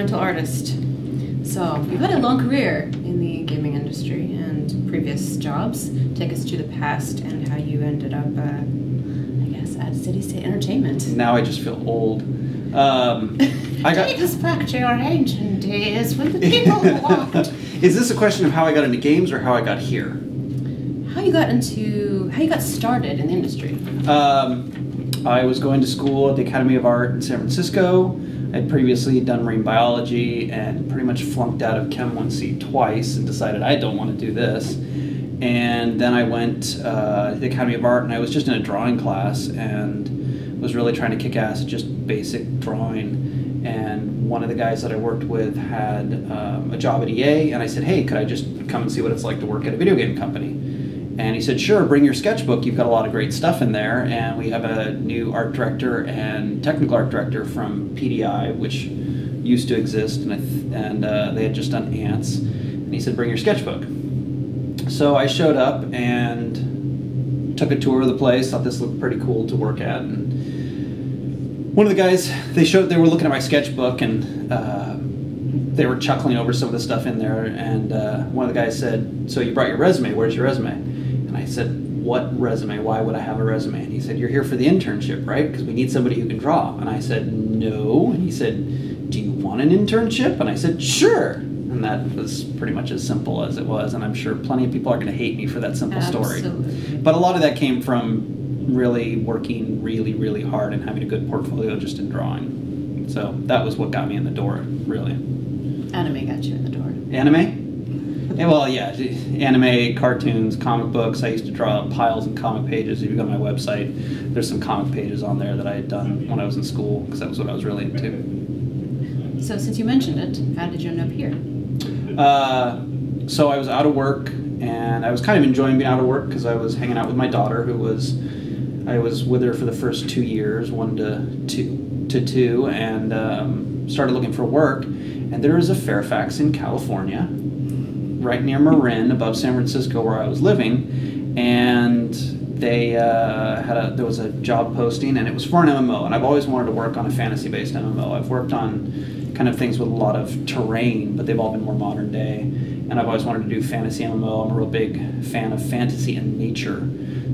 environmental artist. So, you've had a long career in the gaming industry and previous jobs. Take us to the past and how you ended up, I guess, at City State Entertainment. Now I just feel old. Take us back to your ancient days with the people who walked. Is this a question of how I got into games or how I got here? How you got started in the industry? I was going to school at the Academy of Art in San Francisco. I'd previously done marine biology and pretty much flunked out of Chem 1C twice and decided I don't want to do this. And then I went to the Academy of Art and I was just in a drawing class and was really trying to kick ass at just basic drawing. And one of the guys that I worked with had a job at EA, and I said, hey, could I just come and see what it's like to work at a video game company? And he said, sure, bring your sketchbook. You've got a lot of great stuff in there. And we have a new art director and technical art director from PDI, which used to exist, and they had just done Ants. And he said, bring your sketchbook. So I showed up and took a tour of the place, thought this looked pretty cool to work at. And one of the guys, they were looking at my sketchbook, and they were chuckling over some of the stuff in there. And one of the guys said, so you brought your resume, where's your resume? And I said, what resume? Why would I have a resume? And he said, you're here for the internship, right? Because we need somebody who can draw. And I said, no. And he said, do you want an internship? And I said, sure. And that was pretty much as simple as it was. And I'm sure plenty of people are going to hate me for that simple story. But a lot of that came from really working really, really hard and having a good portfolio just in drawing. So that was what got me in the door, really. Anime got you in the door. Anime? Well, yeah, anime, cartoons, comic books. I used to draw piles and comic pages. If you go to my website, there's some comic pages on there that I had done when I was in school, because that was what I was really into. So since you mentioned it, how did you end up here? So I was out of work, and I was kind of enjoying being out of work because I was hanging out with my daughter, I was with her for the first 2 years, 1 to 2, and started looking for work. And there was a Fairfax in California, right near Marin, above San Francisco, where I was living, and they there was a job posting, and it was for an MMO. And I've always wanted to work on a fantasy-based MMO. I've worked on kind of things with a lot of terrain, but they've all been more modern day. And I've always wanted to do fantasy MMO. I'm a real big fan of fantasy and nature.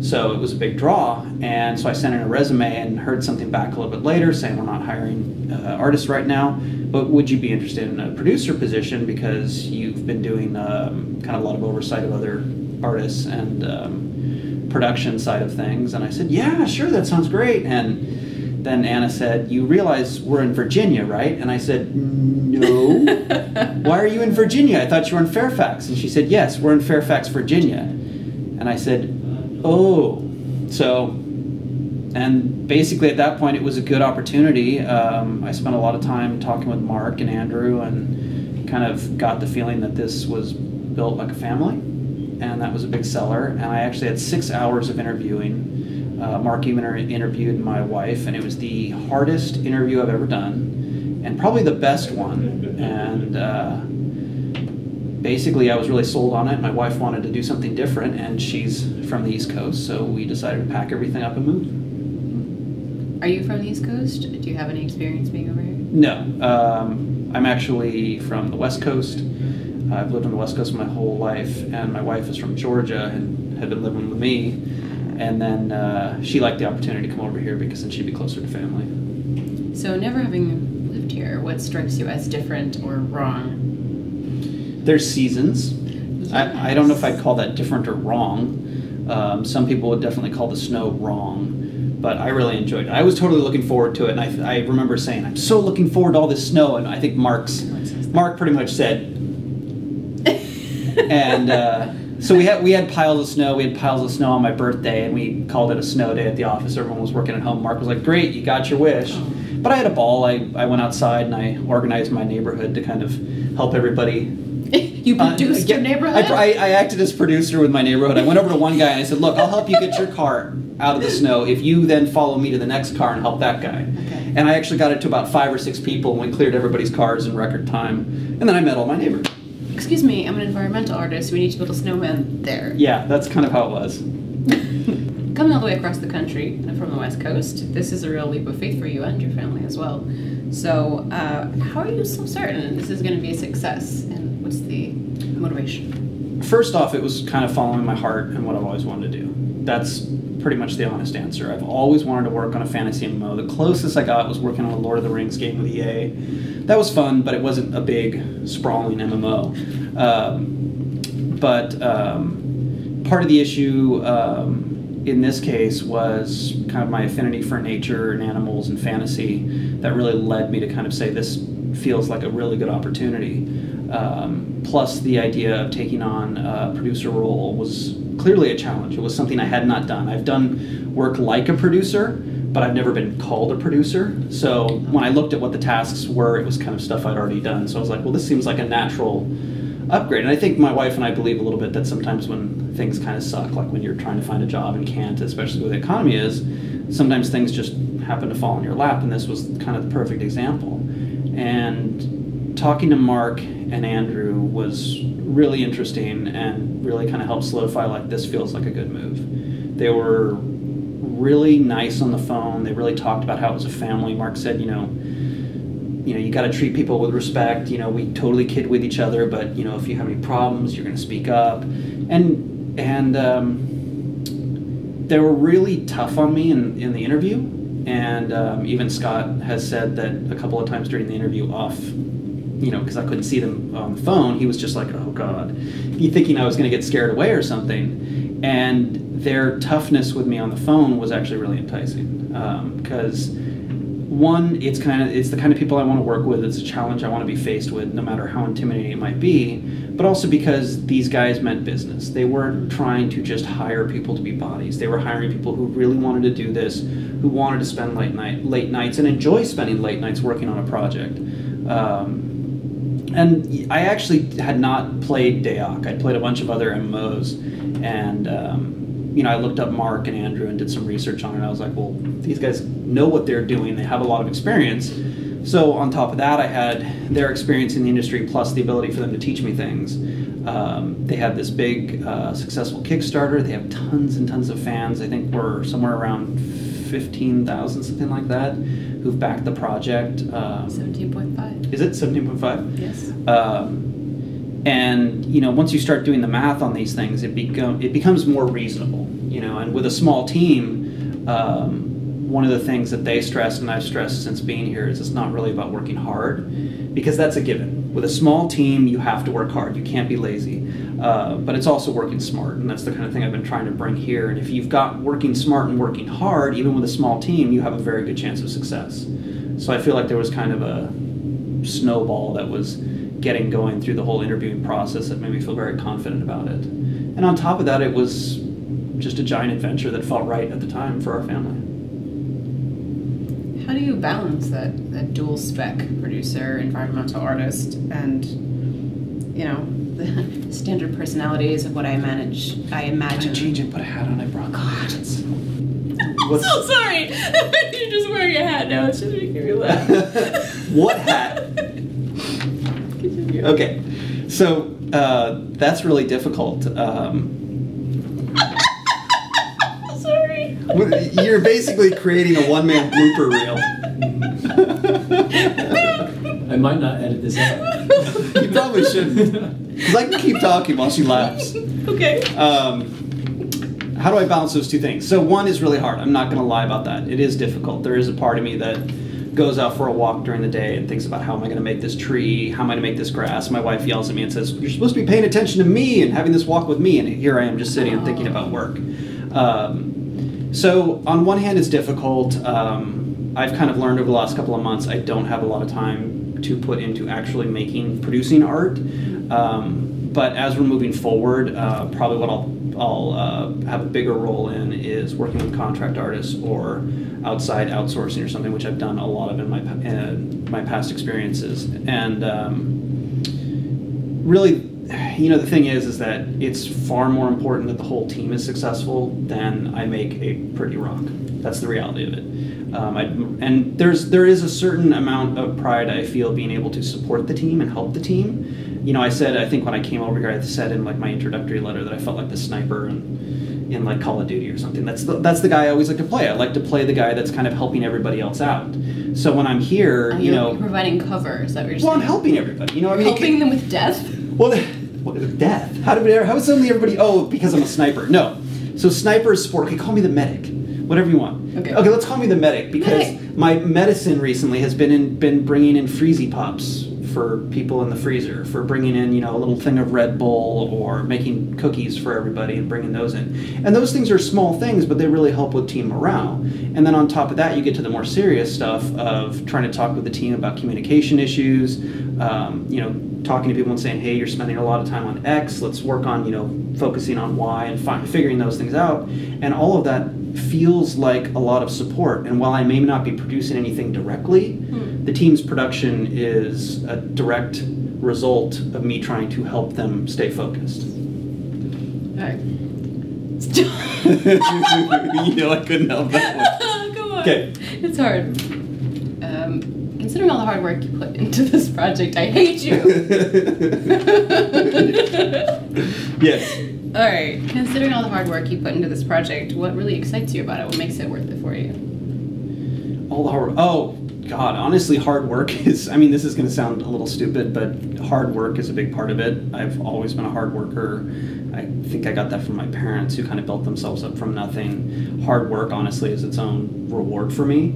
So it was a big draw, and so I sent in a resume and heard something back a little bit later saying we're not hiring artists right now, but would you be interested in a producer position because you've been doing kind of a lot of oversight of other artists and production side of things? And I said, yeah, sure, that sounds great. And then Anna said, you realize we're in Virginia, right? And I said, no. Why are you in Virginia? I thought you were in Fairfax. And she said, yes, we're in Fairfax, Virginia. And I said, oh. So, and basically at that point it was a good opportunity. I spent a lot of time talking with Mark and Andrew and kind of got the feeling that this was built like a family, and that was a big seller. And I actually had 6 hours of interviewing. Mark even interviewed my wife, and it was the hardest interview I've ever done and probably the best one. And basically I was really sold on it. My wife wanted to do something different, and she's from the East Coast, so we decided to pack everything up and move. Are you from the East Coast? Do you have any experience being over here? No. I'm actually from the West Coast. I've lived on the West Coast my whole life, and my wife is from Georgia and had been living with me. And then she liked the opportunity to come over here because then she'd be closer to family. So never having lived here, what strikes you as different or wrong? There's seasons. Yes. I don't know if I'd call that different or wrong. Some people would definitely call the snow wrong, but I really enjoyed it. I was totally looking forward to it, and I remember saying, I'm so looking forward to all this snow, and I think Mark pretty much said, and so we had piles of snow. We had piles of snow on my birthday, and we called it a snow day at the office. Everyone was working at home. Mark was like, great, you got your wish. Oh. But I had a ball. I went outside and I organized my neighborhood to kind of help everybody. You produced your neighborhood? I acted as producer with my neighborhood. I went over to one guy and I said, look, I'll help you get your car out of the snow if you then follow me to the next car and help that guy. Okay. And I actually got it to about 5 or 6 people, and we cleared everybody's cars in record time. And then I met all my neighbors. Excuse me, I'm an environmental artist. We need to build a snowman there. Yeah, that's kind of how it was. Coming all the way across the country from the West Coast, this is a real leap of faith for you and your family as well. So how are you so certain this is going to be a success, and what's the motivation? First off, it was kind of following my heart and what I've always wanted to do. That's pretty much the honest answer. I've always wanted to work on a fantasy MMO. The closest I got was working on a Lord of the Rings game with EA. That was fun, but it wasn't a big, sprawling MMO. But part of the issue in this case was kind of my affinity for nature and animals and fantasy that really led me to kind of say this feels like a really good opportunity. Plus the idea of taking on a producer role was clearly a challenge. It was something I had not done. I've done work like a producer, but I've never been called a producer. So when I looked at what the tasks were, it was kind of stuff I'd already done. So I was like, well, this seems like a natural upgrade. And I think my wife and I believe a little bit that sometimes when things kind of suck, like when you're trying to find a job and can't, especially where the economy is, sometimes things just happen to fall in your lap, and this was kind of the perfect example. And talking to Mark and Andrew was really interesting and really kind of helped solidify like this feels like a good move. They were really nice on the phone. They really talked about how it was a family. Mark said, you know, you got to treat people with respect. You know, we totally kid with each other, but you know, if you have any problems, you're going to speak up. And they were really tough on me in the interview. And even Scott has said that a couple of times during the interview off, you know, because I couldn't see them on the phone, he was just like, oh God, he thinking I was going to get scared away or something. And their toughness with me on the phone was actually really enticing. Because one, it's the kind of people I want to work with. It's a challenge I want to be faced with, no matter how intimidating it might be. But also because these guys meant business. They weren't trying to just hire people to be bodies. They were hiring people who really wanted to do this, who wanted to spend late nights and enjoy spending late nights working on a project. And I actually had not played Daok. I'd played a bunch of other MMOs, and you know, I looked up Mark and Andrew and did some research on it. And I was like, well, these guys know what they're doing. They have a lot of experience. So on top of that, I had their experience in the industry plus the ability for them to teach me things. They had this big, successful Kickstarter. They have tons and tons of fans. I think we're somewhere around 15,000, something like that, who've backed the project. 17.5. Is it 17.5? Yes. And you know, once you start doing the math on these things, it becomes more reasonable. You know, and with a small team, one of the things that they stress and I've stressed since being here is it's not really about working hard, because that's a given. With a small team, you have to work hard. You can't be lazy. But it's also working smart, and that's the kind of thing I've been trying to bring here. And if you've got working smart and working hard, even with a small team, you have a very good chance of success. So I feel like there was kind of a snowball that was getting going through the whole interviewing process that made me feel very confident about it. And on top of that, it was just a giant adventure that felt right at the time for our family. How do you balance that dual spec producer, environmental artist, and, you know, the standard personalities of what I imagine? Can I change and put a hat on? I brought the hats. I'm so sorry. You're just wearing a hat now. It's just making me laugh. What hat? Okay, so that's really difficult. Sorry. You're basically creating a one-man blooper reel. I might not edit this out. You probably shouldn't. Because I can keep talking while she laughs. Okay. How do I balance those two things? So one is really hard. I'm not going to lie about that. It is difficult. There is a part of me that goes out for a walk during the day and thinks about how am I going to make this tree, how am I going to make this grass. My wife yells at me and says, you're supposed to be paying attention to me and having this walk with me, and here I am just sitting and thinking about work. So on one hand, it's difficult. I've kind of learned over the last couple of months I don't have a lot of time to put into actually producing art. But as we're moving forward, probably what I'll have a bigger role in is working with contract artists or outside outsourcing or something, which I've done a lot of in my past experiences. And really, you know, the thing is that it's far more important that the whole team is successful than I make a pretty rock. That's the reality of it. And there is a certain amount of pride I feel being able to support the team and help the team. You know, I think when I came over here, I said in like my introductory letter that I felt like the sniper in like Call of Duty or something. That's the guy I always like to play. I like to play the guy that's kind of helping everybody else out. So when I'm here, you're providing cover. Is that what you're saying? Well, I'm helping everybody. You know, I mean, helping them with death. Well, what is death? How is suddenly everybody? Oh, because I'm a sniper. No. So sniper is sport. Okay, call me the medic. Whatever you want. Okay. Okay, let's call me the medic because my medicine recently has been bringing in freezy pops for people in the freezer, for bringing in, a little thing of Red Bull or making cookies for everybody and bringing those in. And those things are small things, but they really help with team morale. And then on top of that, you get to the more serious stuff of trying to talk with the team about communication issues, talking to people and saying, hey, you're spending a lot of time on X, let's work on, focusing on Y and figuring those things out. And all of that feels like a lot of support. And while I may not be producing anything directly, the team's production is a direct result of me trying to help them stay focused. All right. I couldn't help that one. Go on. Okay. It's hard. Considering all the hard work you put into this project, I hate you. Yes. All right. Considering all the hard work you put into this project, what really excites you about it? What makes it worth it for you? All the hard. Oh God, honestly, hard work is. I mean, this is going to sound a little stupid, but hard work is a big part of it. I've always been a hard worker. I think I got that from my parents, who kind of built themselves up from nothing. Hard work, honestly, is its own reward for me.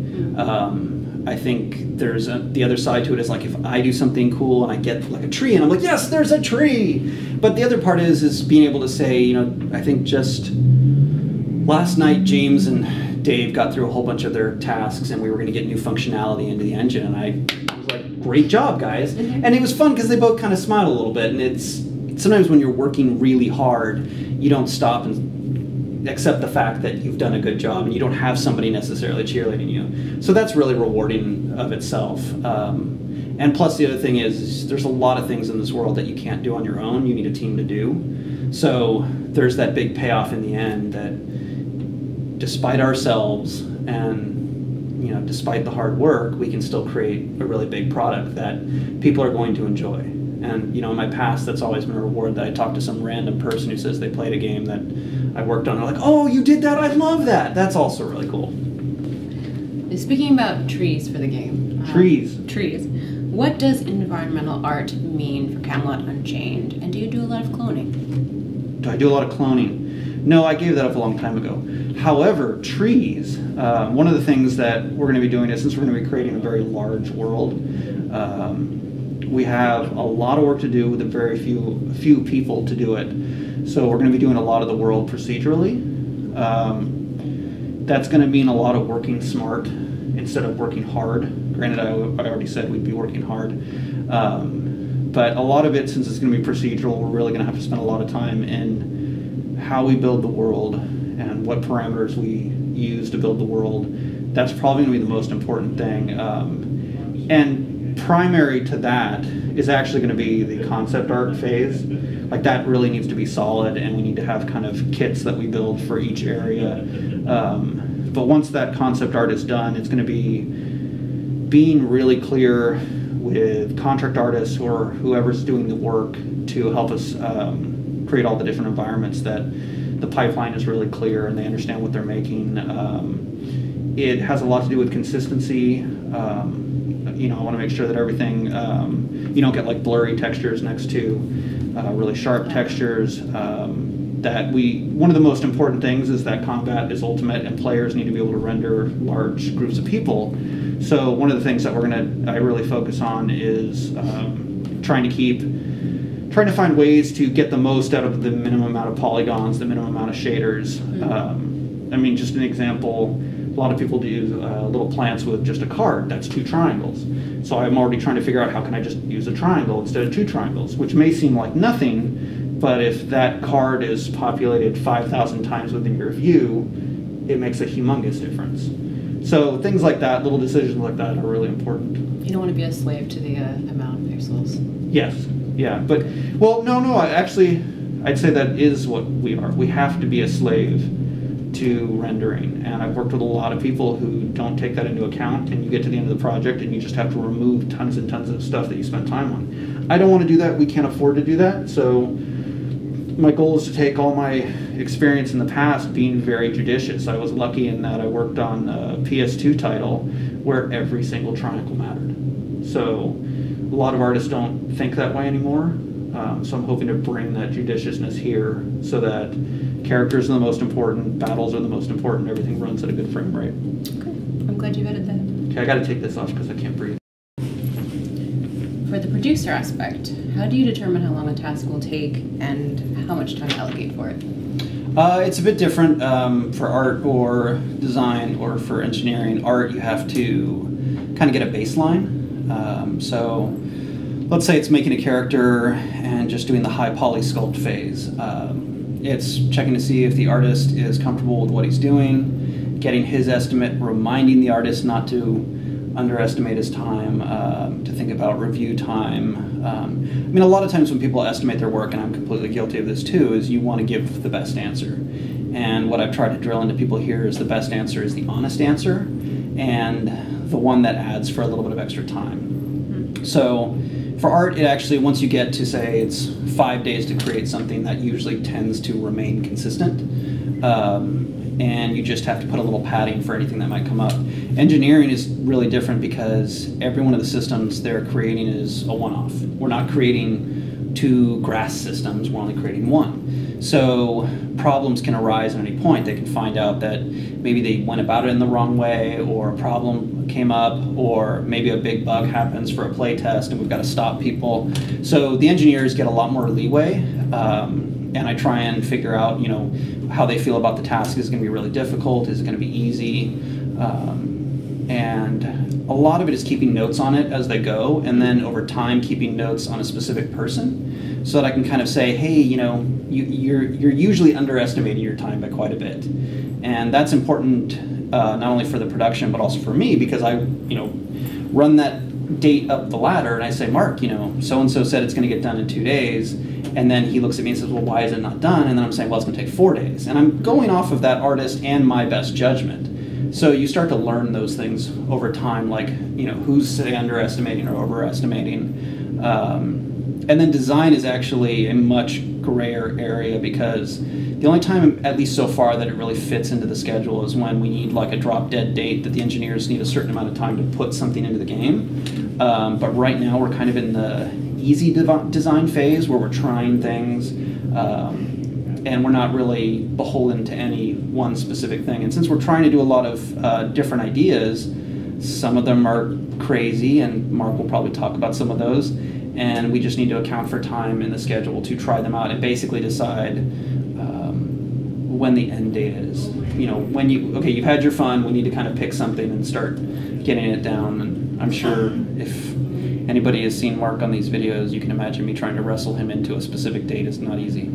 I think there's the other side to it is like if I do something cool and I get like a tree and I'm like, yes, there's a tree. But the other part is being able to say, I think just last night James and Dave got through a whole bunch of their tasks and we were going to get new functionality into the engine, and I was like, great job, guys. And it was fun because they both kind of smiled a little bit, and it's sometimes when you're working really hard, you don't stop and accept the fact that you've done a good job and you don't have somebody necessarily cheerleading you. So that's really rewarding of itself. And plus the other thing is there's a lot of things in this world that you can't do on your own. You need a team to do. So there's that big payoff in the end that despite ourselves and despite the hard work, we can still create a really big product that people are going to enjoy. And in my past, that's always been a reward that I talk to some random person who says they played a game that I worked on. They're like, oh, you did that? I love that. That's also really cool. Speaking about trees for the game. Trees. What does environmental art mean for Camelot Unchained? And do you do a lot of cloning? Do I do a lot of cloning? No, I gave that up a long time ago. However, trees, one of the things that we're going to be doing is, since we're going to be creating a very large world, we have a lot of work to do with a very few people to do it. So we're going to be doing a lot of the world procedurally. That's going to mean a lot of working smart instead of working hard. Granted, I already said we'd be working hard. But a lot of it, since it's going to be procedural, we're really going to have to spend a lot of time in how we build the world and what parameters we use to build the world. That's probably going to be the most important thing. And primary to that is actually going to be the concept art phase. Like that really needs to be solid, and we need to have kind of kits that we build for each area. But once that concept art is done, it's going to be being really clear with contract artists or whoever's doing the work to help us create all the different environments, that the pipeline is really clear and they understand what they're making. It has a lot to do with consistency. I want to make sure that everything, you don't get like blurry textures next to really sharp textures. One of the most important things is that combat is ultimate and players need to be able to render large groups of people. So one of the things that I really focus on is trying to find ways to get the most out of the minimum amount of polygons, the minimum amount of shaders. Just an example, a lot of people do little plants with just a card. That's 2 triangles. So I'm already trying to figure out how can I just use a triangle instead of 2 triangles, which may seem like nothing, but if that card is populated 5,000 times within your view, it makes a humongous difference. So things like that, little decisions like that are really important. You don't want to be a slave to the amount of pixels. Yes, yeah, but, well, no, I'd say that is what we are. We have to be a slave to rendering, and I've worked with a lot of people who don't take that into account, and you get to the end of the project and you just have to remove tons and tons of stuff that you spent time on. I don't want to do that. We can't afford to do that. So my goal is to take all my experience in the past being very judicious. I was lucky in that I worked on a PS2 title where every single triangle mattered. So a lot of artists don't think that way anymore. So I'm hoping to bring that judiciousness here so that characters are the most important, battles are the most important, everything runs at a good frame rate. Okay, I'm glad you added that. Okay, I gotta take this off because I can't breathe. For the producer aspect, how do you determine how long a task will take and how much time to allocate for it? It's a bit different for art or design or for engineering. Art, you have to kind of get a baseline. So let's say it's making a character and just doing the high poly sculpt phase. It's checking to see if the artist is comfortable with what he's doing, getting his estimate, reminding the artist not to underestimate his time, to think about review time. I mean, a lot of times when people estimate their work, and I'm completely guilty of this too, is you want to give the best answer. And what I've tried to drill into people here is the best answer is the honest answer, and the one that adds for a little bit of extra time. So for art, it actually, once you get to say it's 5 days to create something, that usually tends to remain consistent. And you just have to put a little padding for anything that might come up. Engineering is really different because every one of the systems they're creating is a one-off. We're not creating 2 grass systems, we're only creating 1. So problems can arise at any point. They can find out that maybe they went about it in the wrong way, or a problem came up, or maybe a big bug happens for a play test and we've got to stop people. So the engineers get a lot more leeway, and I try and figure out, you know, how they feel about the task. Is it going to be really difficult? Is it going to be easy? And a lot of it is keeping notes on it as they go, and then over time keeping notes on a specific person, so that I can kind of say, hey, you know, you're usually underestimating your time by quite a bit, and that's important not only for the production but also for me, because I, you know, run that date up the ladder and I say, Mark, you know, so and so said it's going to get done in 2 days. And then he looks at me and says, well, why is it not done? And then I'm saying, well, it's going to take 4 days. And I'm going off of that artist and my best judgment. So you start to learn those things over time, like, you know, who's say underestimating or overestimating. And then design is actually a much grayer area, because the only time, at least so far, that it really fits into the schedule is when we need like a drop dead date that the engineers need a certain amount of time to put something into the game. But right now we're kind of in the easy design phase where we're trying things, and we're not really beholden to any one specific thing. And since we're trying to do a lot of different ideas, some of them are crazy, and Mark will probably talk about some of those, and we just need to account for time in the schedule to try them out and basically decide when the end date is. You know, when you've had your fun, we need to kind of pick something and start getting it down. And I'm sure if anybody has seen Mark on these videos, you can imagine me trying to wrestle him into a specific date is not easy.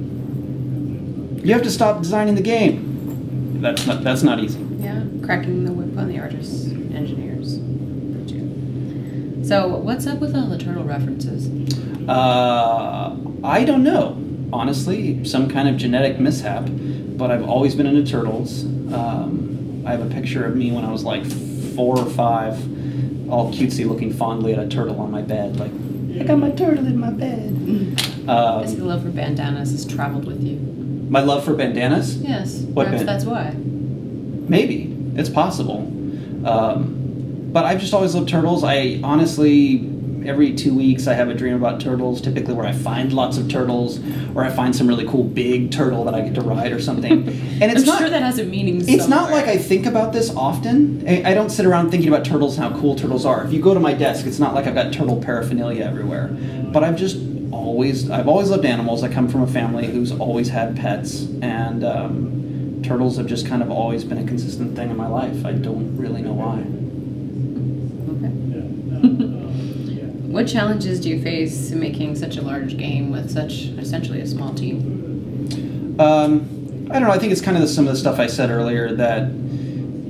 You have to stop designing the game. That's not easy. Yeah, cracking the whip on the artists, engineers. So what's up with all the turtle references? I don't know. Honestly, some kind of genetic mishap, but I've always been into turtles. I have a picture of me when I was like 4 or 5, all cutesy looking fondly at a turtle on my bed, like, I got my turtle in my bed. I see the love for bandanas has traveled with you. My love for bandanas? Yes, What perhaps that's why. Maybe. It's possible. But I've just always loved turtles. I honestly, every 2 weeks I have a dream about turtles, typically where I find lots of turtles, or I find some really cool big turtle that I get to ride or something. And it's I'm sure that has a meaning somewhere. It's not like I think about this often. I don't sit around thinking about turtles and how cool turtles are. If you go to my desk, it's not like I've got turtle paraphernalia everywhere. But I've always loved animals. I come from a family who's always had pets, and turtles have just kind of always been a consistent thing in my life. I don't really know why. What challenges do you face in making such a large game with such essentially a small team? I don't know. I think it's kind of some of the stuff I said earlier, that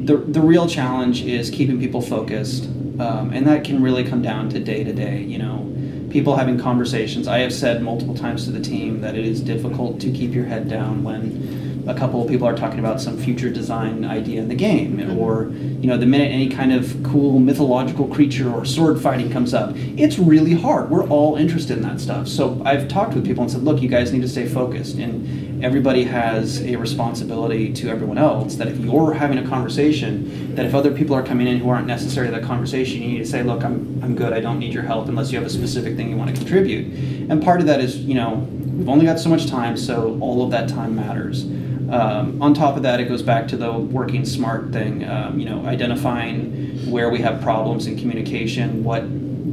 the real challenge is keeping people focused, and that can really come down to day to day. You know, people having conversations. I have said multiple times to the team that it is difficult to keep your head down when a couple of people are talking about some future design idea in the game, or the minute any kind of cool mythological creature or sword fighting comes up, it's really hard. We're all interested in that stuff. So I've talked with people and said, look, you guys need to stay focused, and everybody has a responsibility to everyone else, that if you're having a conversation, that if other people are coming in who aren't necessarily that conversation, you need to say, look, I'm good, I don't need your help unless you have a specific thing you want to contribute. And part of that is, we've only got so much time, so all of that time matters. On top of that, it goes back to the working smart thing, identifying where we have problems in communication.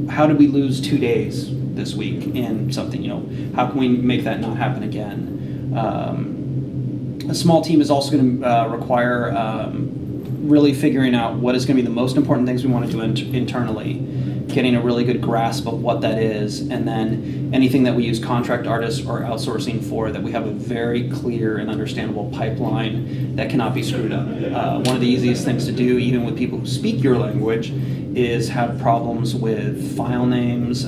How did we lose 2 days this week in something? How can we make that not happen again? A small team is also going to require really figuring out what is going to be the most important things we want to do internally, getting a really good grasp of what that is, and then anything that we use contract artists or outsourcing for, that we have a very clear and understandable pipeline that cannot be screwed up. One of the easiest things to do, even with people who speak your language, is have problems with file names,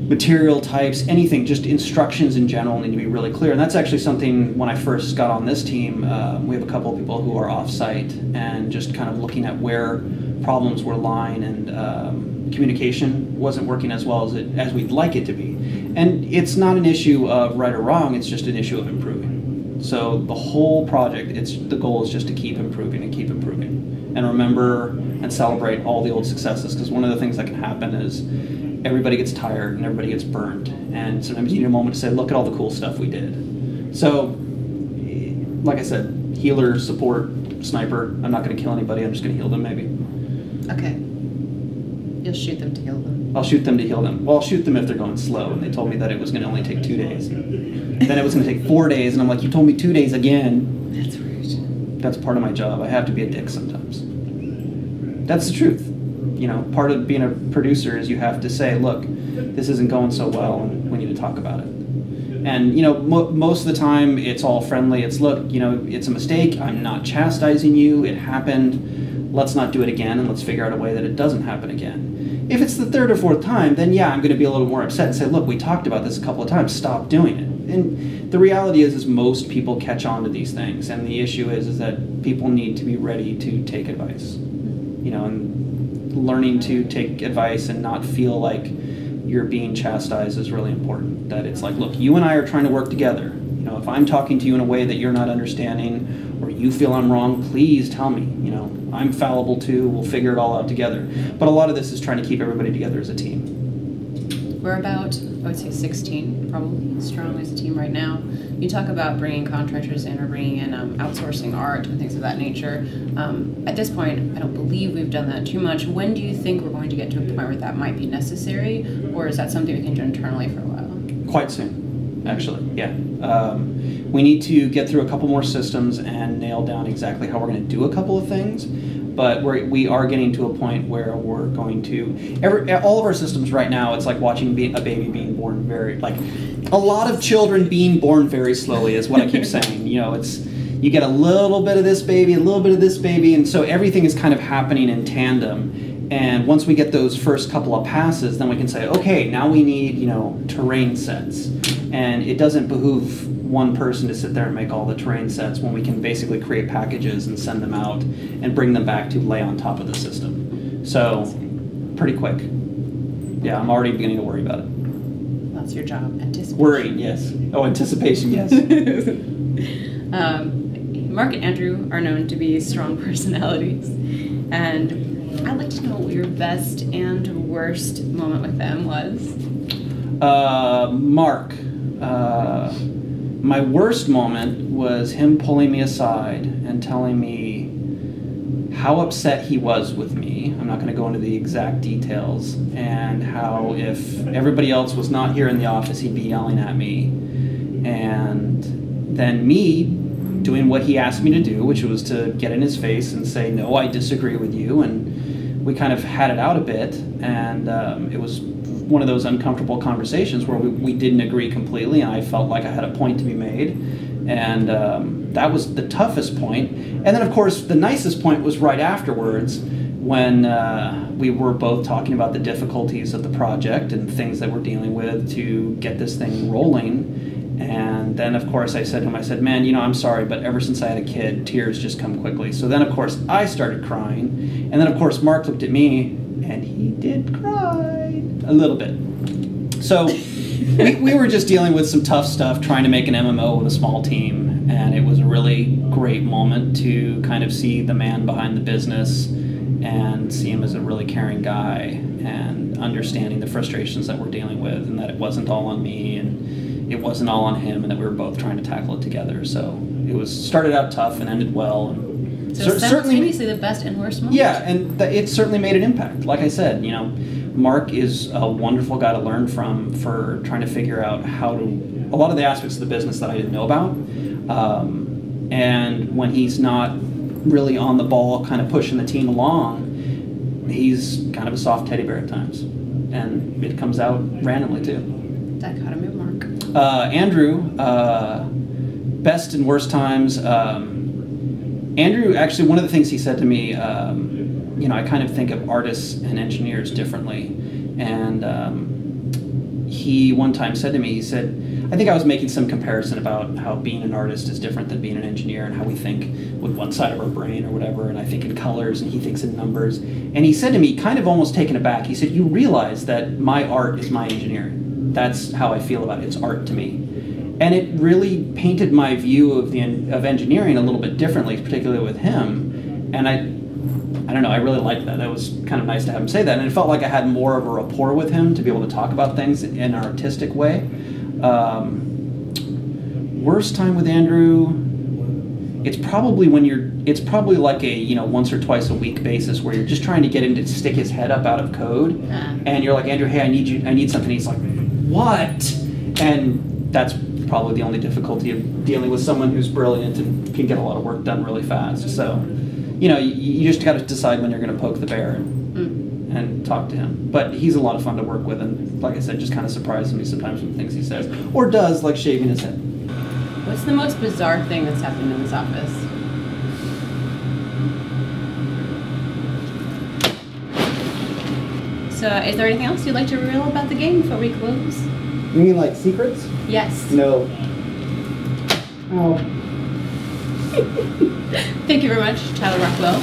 material types, anything, just instructions in general need to be really clear. And that's actually something, when I first got on this team, we have a couple of people who are off-site, and just kind of looking at where problems were lying, and communication wasn't working as well as we'd like it to be. And it's not an issue of right or wrong, it's just an issue of improving. So the whole project, the goal is just to keep improving and keep improving. And remember and celebrate all the old successes, because one of the things that can happen is everybody gets tired and everybody gets burned, and sometimes you need a moment to say, look at all the cool stuff we did. So, like I said, healer, support, sniper, I'm not going to kill anybody, I'm just going to heal them maybe. Okay. You'll shoot them to heal them. I'll shoot them to heal them. Well, I'll shoot them if they're going slow, and they told me that it was going to only take 2 days. Then it was going to take 4 days, and I'm like, you told me 2 days again. That's rude. That's part of my job. I have to be a dick sometimes. That's the truth. Part of being a producer is you have to say, look, this isn't going so well, and we need to talk about it. And, most of the time, it's all friendly. It's, look, it's a mistake. I'm not chastising you. It happened. Let's not do it again, and let's figure out a way that it doesn't happen again. If it's the third or fourth time, then yeah, I'm going to be a little more upset and say, look, we talked about this a couple of times. Stop doing it. And the reality is most people catch on to these things. And the issue is that people need to be ready to take advice. And learning to take advice and not feel like you're being chastised is really important. That it's like, look, you and I are trying to work together. If I'm talking to you in a way that you're not understanding, or you feel I'm wrong, please tell me. I'm fallible too. We'll figure it all out together. But a lot of this is trying to keep everybody together as a team. We're about, I would say, 16 probably strong as a team right now. You talk about bringing contractors in or bringing in outsourcing art and things of that nature. At this point, I don't believe we've done that too much. When do you think we're going to get to a point where that might be necessary, or is that something we can do internally for a while? Quite soon, actually, yeah. We need to get through a couple more systems and nail down exactly how we're going to do a couple of things. But we are getting to a point where we're going to, all of our systems right now, it's like watching a baby being born a lot of children being born very slowly is what I keep saying. You get a little bit of this baby, a little bit of this baby, and so everything is kind of happening in tandem. And once we get those first couple of passes, then we can say, okay, now we need, terrain sets. And it doesn't behoove one person to sit there and make all the terrain sets when we can basically create packages and send them out and bring them back to lay on top of the system. So, pretty quick. Yeah, I'm already beginning to worry about it. That's your job, anticipation. Worrying, yes. Oh, anticipation, yes. Mark and Andrew are known to be strong personalities, and I'd like to know what your best and worst moment with them was. Mark. My worst moment was him pulling me aside and telling me how upset he was with me. I'm not going to go into the exact details, and how if everybody else was not here in the office, he'd be yelling at me. And then me doing what he asked me to do, which was to get in his face and say, no, I disagree with you. And we kind of had it out a bit, and it was one of those uncomfortable conversations where we didn't agree completely, and I felt like I had a point to be made, and that was the toughest point. And then, of course, the nicest point was right afterwards, when we were both talking about the difficulties of the project and things that we're dealing with to get this thing rolling. And then, of course, I said to him, I said, man, I'm sorry, but ever since I had a kid, tears just come quickly. So then, of course, I started crying. And then, of course, Mark looked at me, and he did cry a little bit. So we were just dealing with some tough stuff, trying to make an MMO with a small team. And it was a really great moment to kind of see the man behind the business and see him as a really caring guy and understanding the frustrations that we're dealing with, and that it wasn't all on me and it wasn't all on him, and that we were both trying to tackle it together. So it started out tough and ended well. And so simultaneously the best and worst moments? Yeah, and it certainly made an impact. Like I said, Mark is a wonderful guy to learn from for trying to figure out a lot of the aspects of the business that I didn't know about. And when he's not really on the ball, kind of pushing the team along, he's kind of a soft teddy bear at times. And it comes out randomly, too. Dichotomy of Mark. Andrew, best and worst times. Andrew, actually, one of the things he said to me, I kind of think of artists and engineers differently. And he one time said to me, he said, I think I was making some comparison about how being an artist is different than being an engineer, and how we think with one side of our brain or whatever, and I think in colors and he thinks in numbers. And he said to me, kind of almost taken aback, he said, you realize that my art is my engineering. That's how I feel about it. It's art to me. And it really painted my view of engineering a little bit differently, particularly with him. And I don't know, I really liked that. That was kind of nice to have him say that. And it felt like I had more of a rapport with him to be able to talk about things in an artistic way. Worst time with Andrew, it's probably like a once or twice a week basis where you're just trying to get him to stick his head up out of code, and you're like, Andrew, hey, I need something. He's like, what? And that's probably the only difficulty of dealing with someone who's brilliant and can get a lot of work done really fast. So, you just got to decide when you're going to poke the bear and talk to him. But he's a lot of fun to work with, and like I said, just kind of surprises me sometimes with things he says or does, like shaving his head. What's the most bizarre thing that's happened in this office? So, is there anything else you'd like to reveal about the game before we close? You mean like secrets? Yes. No. Oh. Thank you very much, Tyler Rockwell.